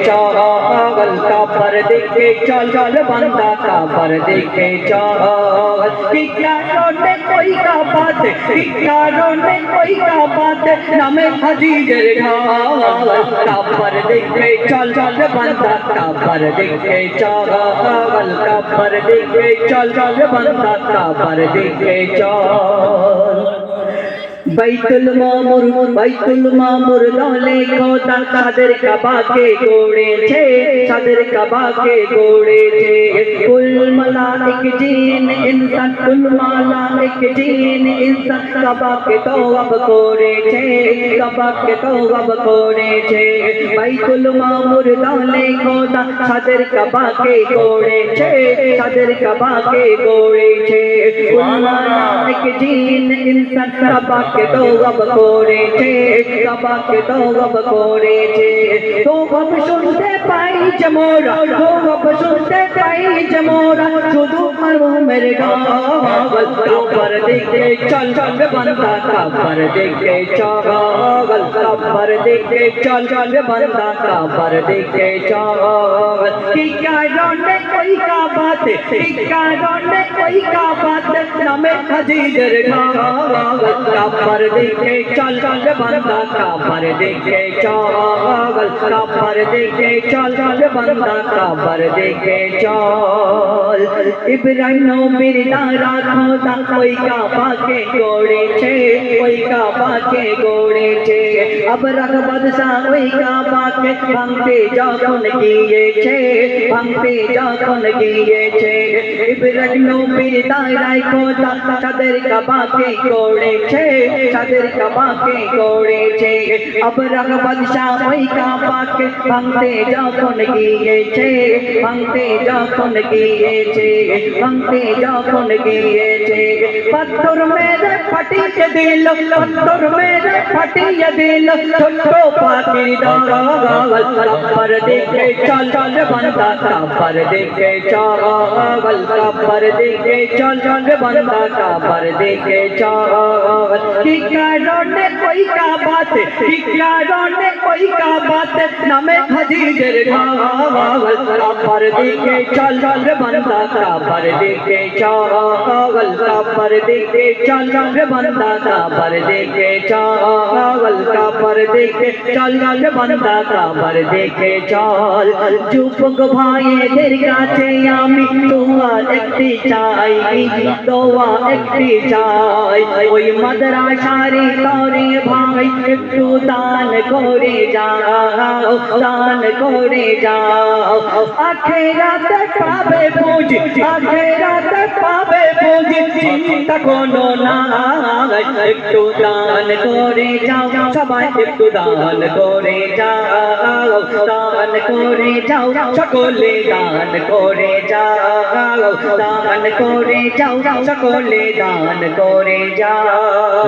चल काबर देखे चल चल बंदा काबर देखे चल कि कारोने कोई का बात कारोने कोई का बात नामे हजीर ढाल काबर देखे चल चल बंदा काबर देखे चल काबर देखे चल चल बंदा काबर देखे चल बैतुल मामुर दौले खोता सादर कबाके गोड़े छे सादर कबाके गोड़े छे कुल मलाइक जीन इंसान कुल मलाइक जीन इंसान कबाके तो अब कोड़े छे कबाके तो अब कोड़े छे बैतुल मामुर दौले खोता सादर कबाके गोड़े छे सादर कबाके गोड़े छे कुल मलाइक जीन इंसान कबाके तो अब कोड़े कबा के तो अब कोड़े तो अब सुनते पाई जमोरा तो अब सुनते पाई जमोरा शुद्ध मरु मेरे गावल काबर देखे चल चल बंदा काबर देखे चावल काबर देखे चल चल बंदा काबर देखे चावल कि कारोने कोई का बात कि कारोने कोई का बात नमे हजीर ढाल काबर देखे चल चल बंदा काबर देखे चल काबर देखे चल चल बंदा काबर देखे चल इब्राहिम नबीर दारा खोदा कोई काबा के गोड़े छे कोई काबा के गोड़े छे अब रख बदसा कोई काबा के भांगते जाकुन किए छे भांगते जाकुन किए छे इब्राहिम नबीर दारा खोदा सदर काबा के गोड़े छे सादर कबा के गोड़े छे अब रग बदशाह वही काबा के भांगते जाकुन किए छे भांगते जाकुन किए छे भांगते जाकुन किए छे पत्थर मेरे फटी के दिल पत्थर मेरे फटी के दिल छोटो पाकी दावल काबर देखे चल चल बंदा काबर देखे चावल काबर देखे चल चल बंदा काबर देखे चावल कि कारोने कोई का बात कि कारोने कोई का बात नमे हजीर ढाल काबर देखे चल चल बंदा काबर देखे चावल काबर देखे चल चल बंदा काबर देखे चावल काबर देखे चल चल बंदा काबर देखे चल যুবক ভাইদের কাছে আমি তোমার একটি চাই দোয়া একটি চাই ওই মাদ্রাসারি তরে ভাই একটু দান করে যাও দান করে যাও আখিরাতে পাবে বুঝি আখিরাতে পাবে বুঝি চিন্তা কোনো না একটু দান করে যাও সবাই একটু দান করে যাও দান করে যাও সকলে দান করে যাও দান করে যাও সকলে দান করে যাও।